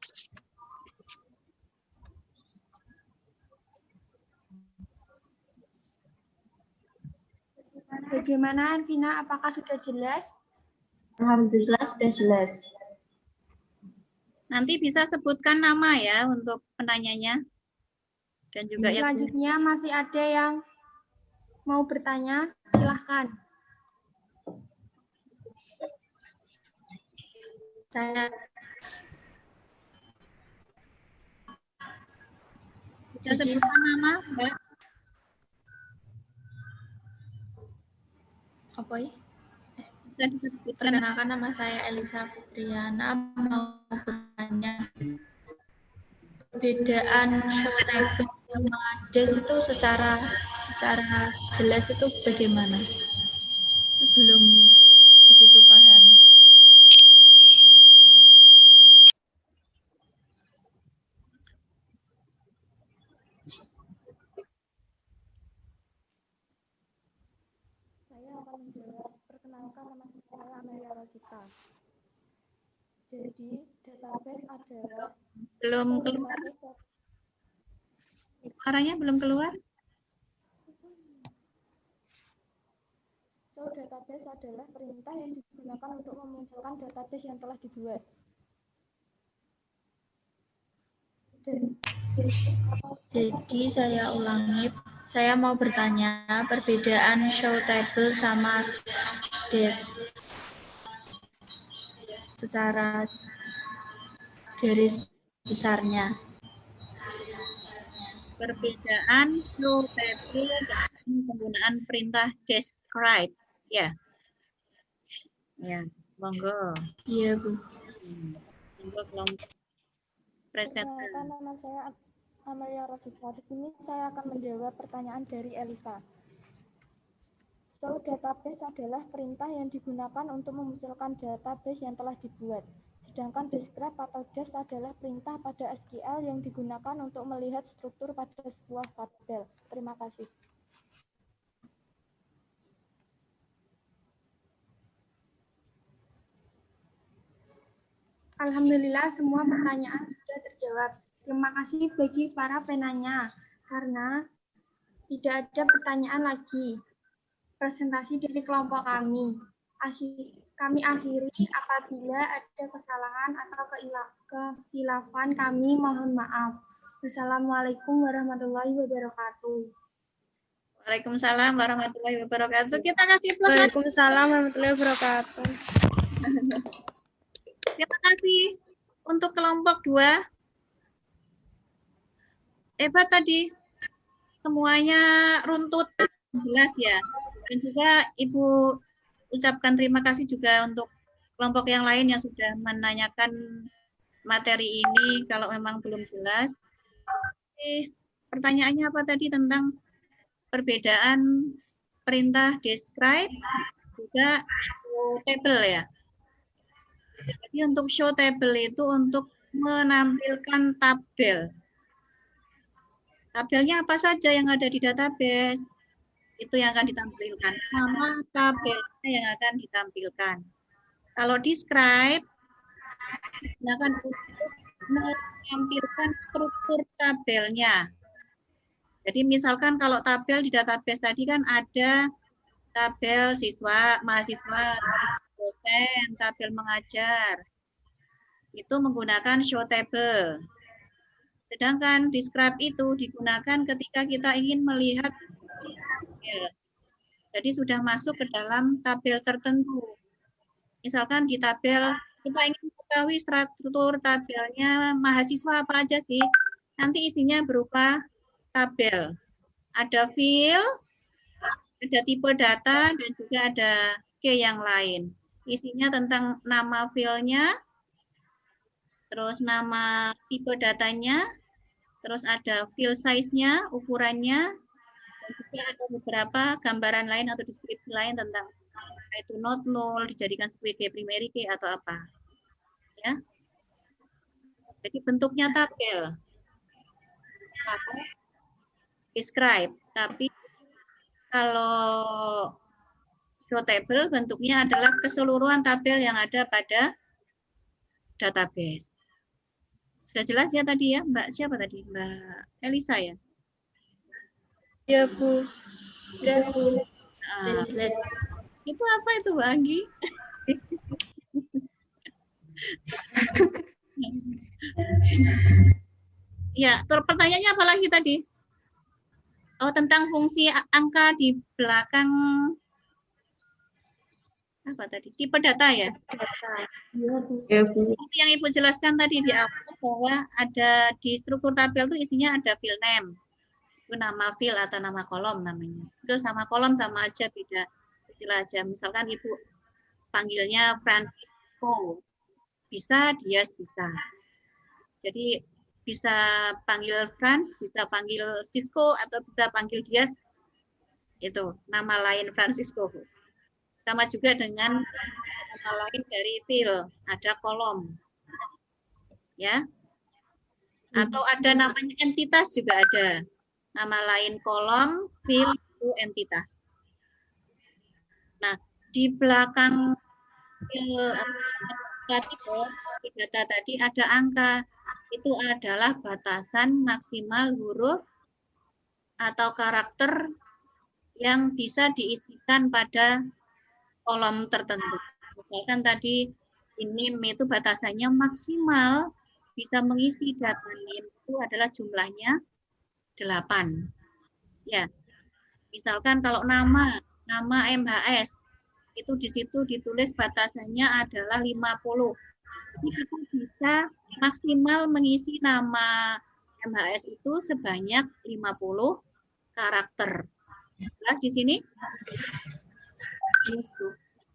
Bagaimana Arvina? Apakah sudah jelas? Alhamdulillah sudah jelas. Nanti bisa sebutkan nama ya untuk penanyanya. Dan juga yang Selanjutnya masih ada yang mau bertanya? Silahkan. Saya bisa sebutkan nama, Mbak. Apa ya? Bisa disebutkan. Perkenalkan, nama saya Elisa Fitriana, mau bertanya perbedaan show table sama des itu secara jelas itu bagaimana? Belum begitu paham. Saya akan menjawab. Perkenalkan, nama saya Amelia Rosita. Jadi, database adalah Belum keluar. Suaranya belum keluar. So, database adalah perintah yang digunakan untuk memunculkan database yang telah dibuat. Jadi saya ulangi, saya mau bertanya perbedaan show table sama des secara garis besarnya. Perbedaan show table dengan penggunaan perintah describe. Ya. Ya, monggo. Iya, Bu. Monggo kelompok presenter. Perkenalkan, nama saya Amelia Rosita. Di sini saya akan menjawab pertanyaan dari Elisa. So, database adalah perintah yang digunakan untuk memunculkan database yang telah dibuat. Sedangkan describe atau des adalah perintah pada SQL yang digunakan untuk melihat struktur pada sebuah tabel. Terima kasih. Alhamdulillah semua pertanyaan sudah terjawab. Terima kasih bagi para penanya. Karena tidak ada pertanyaan lagi. Presentasi dari kelompok kami. Kami akhiri apabila ada kesalahan atau kehilafan kami mohon maaf. Wassalamualaikum warahmatullahi wabarakatuh. Waalaikumsalam warahmatullahi wabarakatuh. Kita kasih aplaus. Waalaikumsalam warahmatullahi wabarakatuh. Terima kasih untuk kelompok 2. Hebat tadi. Semuanya runtut, jelas ya. Dan juga Ibu ucapkan terima kasih juga untuk kelompok yang lain yang sudah menanyakan materi ini kalau memang belum jelas. Pertanyaannya apa tadi tentang perbedaan perintah describe juga show table ya. Jadi untuk show table itu untuk menampilkan tabel. Tabelnya apa saja yang ada di database? Itu yang akan ditampilkan. Nama tabelnya yang akan ditampilkan. Kalau describe, gunakan untuk menampilkan struktur tabelnya. Jadi misalkan kalau tabel di database tadi kan ada tabel siswa, mahasiswa, dosen, tabel mengajar. Itu menggunakan show table. Sedangkan describe itu digunakan ketika kita ingin melihat tabel. Jadi sudah masuk ke dalam tabel tertentu. Misalkan di tabel kita ingin mengetahui struktur tabelnya mahasiswa apa aja sih. Nanti isinya berupa tabel. Ada field, ada tipe data, dan juga ada key yang lain. Isinya tentang nama fieldnya, terus nama tipe datanya, terus ada field size-nya, ukurannya, dan juga ada beberapa gambaran lain atau deskripsi lain tentang itu not null, dijadikan sebagai primary key atau apa. Ya. Jadi bentuknya tabel. Atau describe, tapi kalau show table bentuknya adalah keseluruhan tabel yang ada pada database. Sudah jelas ya tadi ya, Mbak siapa tadi? Mbak Elisa ya? Ya, Bu. Udah, Bu. Nah, Slide. itu apa itu, Mbak Anggi? Ya, pertanyaannya apa lagi tadi? Oh, tentang fungsi angka di belakang apa tadi? Tipe data ya? Ya, Bu. Seperti yang Ibu jelaskan tadi di awal bahwa ada di struktur tabel itu isinya ada field name. Itu nama field atau nama kolom namanya. Itu sama kolom sama aja, beda istilah aja. Misalkan Ibu panggilnya Francisco. Bisa, Dias bisa. Jadi bisa panggil Franz, bisa panggil Cisco, atau bisa panggil Dias. Itu nama lain Francisco. Sama juga dengan nama lain dari field, ada kolom. Ya. Atau ada namanya entitas juga ada. Nama lain kolom, field itu entitas. Nah, di belakang field data tadi ada angka. Itu adalah batasan maksimal huruf atau karakter yang bisa diisikan pada kolom tertentu. Misalkan tadi name itu batasannya maksimal bisa mengisi data name itu adalah jumlahnya 8. Ya. Misalkan kalau nama MHS itu di situ ditulis batasannya adalah 50. Jadi kita bisa maksimal mengisi nama MHS itu sebanyak 50 karakter. Jelas di sini?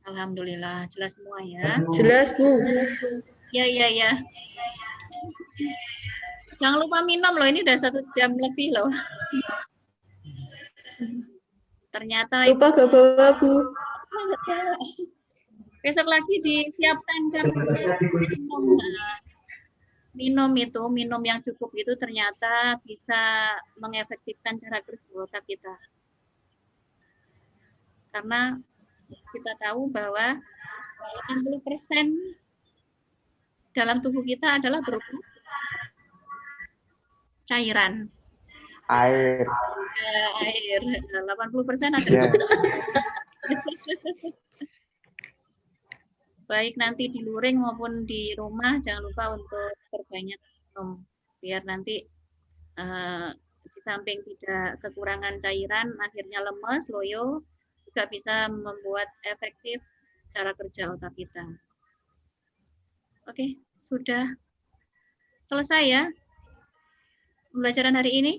Alhamdulillah, jelas semua ya. Jelas, Bu. Ya. Jangan lupa minum loh, ini udah 1 jam lebih loh. Ternyata Lupa gak bawa, Bu. besok lagi disiapkan kan minum yang cukup itu ternyata bisa mengefektifkan cara kerja otak kita. Karena kita tahu bahwa 80% dalam tubuh kita adalah berupa cairan. Air. Air. 80% adalah baik nanti di luring maupun di rumah jangan lupa untuk perbanyak minum biar nanti di samping tidak kekurangan cairan akhirnya lemes, loyo juga bisa membuat efektif cara kerja otak kita. Oke, sudah selesai ya pembelajaran hari ini.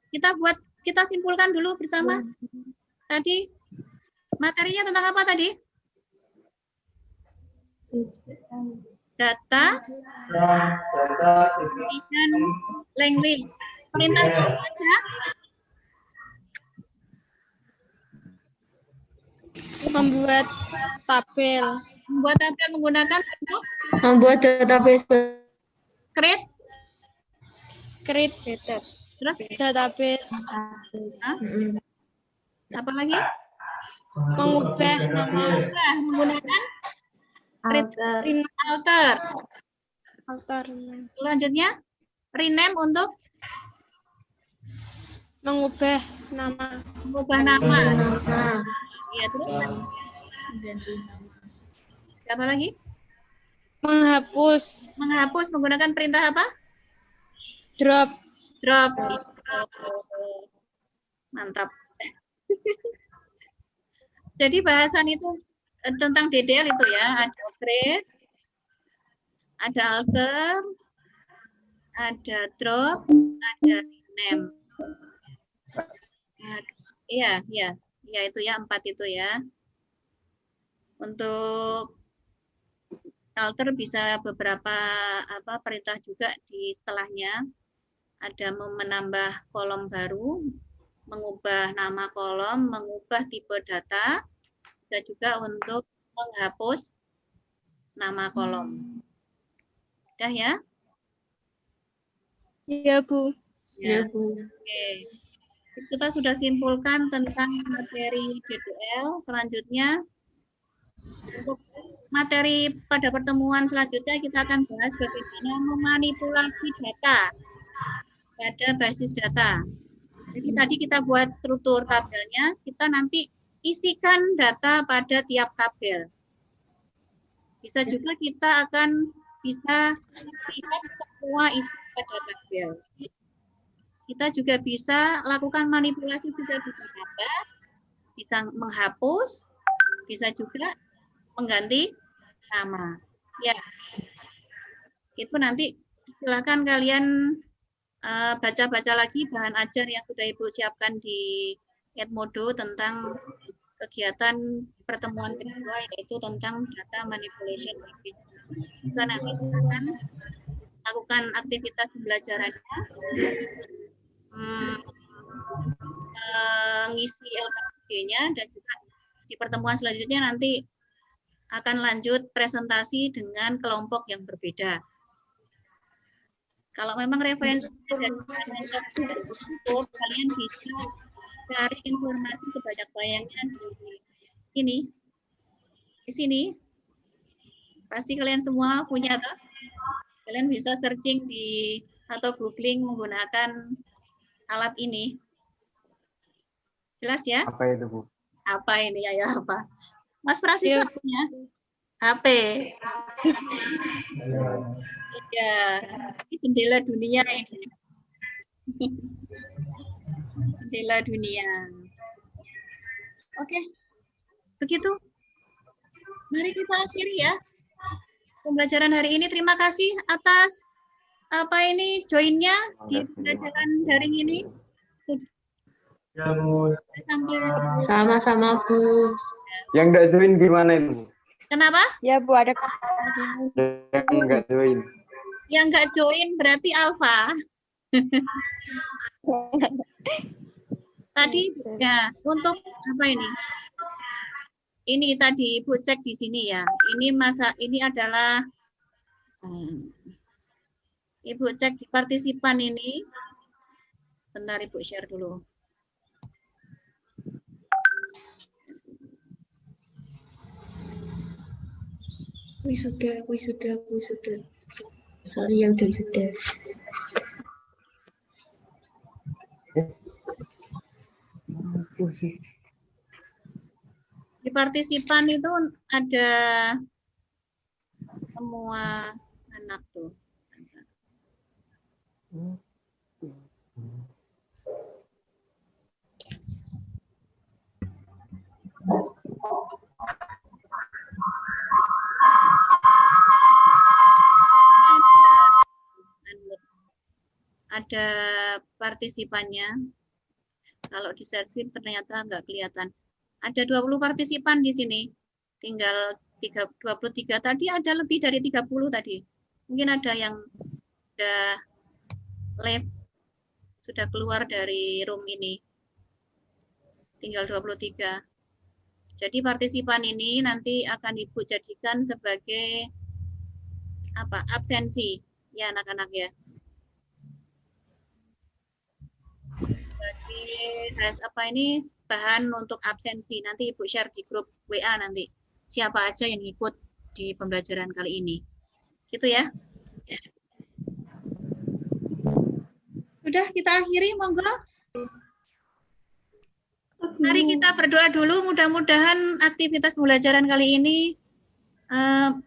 Kita simpulkan dulu bersama. Tadi materinya tentang apa tadi? Data, dan language. Perintah saja. Membuat tabel. Membuat tabel menggunakan bentuk Membuat database. create. Data. Terus Database. apa lagi? Mengubah nama. Menggunakan alter. Selanjutnya rename untuk Mengubah nama. Mengubah nama. Nama. Iya, terus Ganti nama. apa lagi? Menghapus. Menghapus menggunakan perintah apa? Drop. Drop. Mantap. Jadi bahasan itu tentang DDL itu ya, ada upgrade, ada alter, ada drop, ada name. Iya, iya, ya itu ya 4 itu ya. Untuk alter bisa beberapa perintah juga di setelahnya. Ada menambah kolom baru, mengubah nama kolom, mengubah tipe data, dan juga untuk menghapus nama kolom. Udah ya? Iya, Bu. Ya, Bu. Oke. Kita sudah simpulkan tentang materi DDL. Selanjutnya, untuk materi pada pertemuan selanjutnya kita akan bahas bagaimana memanipulasi data pada basis data. Jadi tadi kita buat struktur tabelnya, kita nanti isikan data pada tiap tabel. Bisa juga kita akan bisa lihat semua isi pada tabel. Kita juga bisa lakukan manipulasi, juga bisa tambah, bisa menghapus, bisa juga mengganti nama. Ya, itu nanti silakan kalian baca-baca lagi bahan ajar yang sudah Ibu siapkan di Edmodo tentang kegiatan pertemuan kedua, yaitu tentang data manipulation. Kita nanti akan lakukan aktivitas pembelajarannya, mengisi LKG-nya, dan juga di pertemuan selanjutnya nanti akan lanjut presentasi dengan kelompok yang berbeda. Kalau memang referensi dan cukup, kalian bisa cari informasi sebanyak-banyaknya di sini. Pasti kalian semua punya, toh? Kalian bisa searching atau googling menggunakan alat ini. Jelas ya? Apa itu, Bu? Apa ini ya? Apa? Mas Francis Iya. punya HP. Ya, ini jendela dunia ini. Jendela dunia. Oke, begitu. Mari kita akhiri ya pembelajaran hari ini. Terima kasih atas join-nya di pembelajaran daring ini. Ya, Bu. Sampai Sama-sama, Bu. Yang nggak join gimana itu, Bu? kenapa? Ya, Bu, ada Yang nggak join. Yang nggak join berarti alpha. Tadi ya untuk apa ini? Ini tadi Ibu cek di sini ya. Ini adalah Ibu cek di partisipan ini. Bentar Ibu share dulu. Wisuda. Sorry yang udah sudah. Di partisipan itu ada semua anak tuh. Ada partisipannya. Kalau di searching ternyata nggak kelihatan. Ada 20 partisipan di sini. Tinggal 23. Tadi ada lebih dari 30 tadi. Mungkin ada yang sudah left, sudah keluar dari room ini. Tinggal 23. Jadi partisipan ini nanti akan Ibu jadikan sebagai absensi ya anak-anak ya. Jadi bahan untuk absensi. Nanti Ibu share di grup WA nanti. Siapa aja yang ikut di pembelajaran kali ini. Gitu ya. Sudah kita akhiri, monggo. Mari kita berdoa dulu. Mudah-mudahan aktivitas pembelajaran kali ini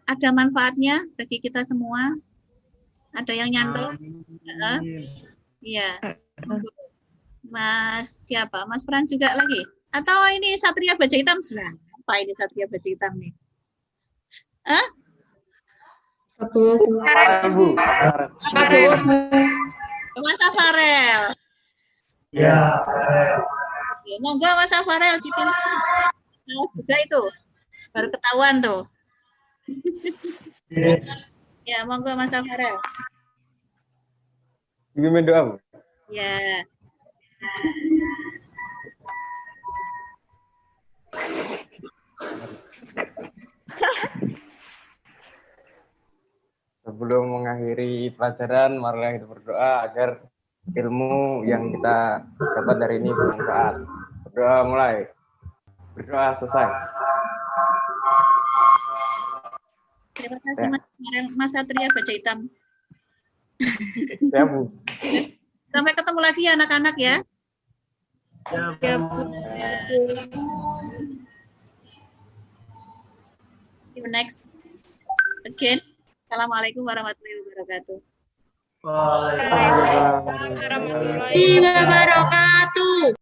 ada manfaatnya bagi kita semua. Ada yang nyantol? Iya. Mas siapa? Mas Fran juga lagi? Atau ini Satria Baja Hitam? Nah, apa ini Satria Baja Hitam nih? Hah? Bu. Mas Afarel. Ya. Ya, monggo Mas Afarel dipimpin. Nah, juga itu. Baru ketahuan tuh. Ya, monggo Mas Afarel. Gimana doa, Bu? Ya. Sebelum mengakhiri pelajaran, marilah kita berdoa agar ilmu yang kita dapat dari ini bermanfaat. Berdoa mulai. Berdoa selesai. Terima kasih Mas Afarel. Mas Satria Baja Hitam. Ya, Bu. Sampai ketemu lagi ya anak-anak ya. Ya, See you next again. Assalamualaikum warahmatullahi wabarakatuh. Waalaikumsalam. Warahmatullahi wabarakatuh.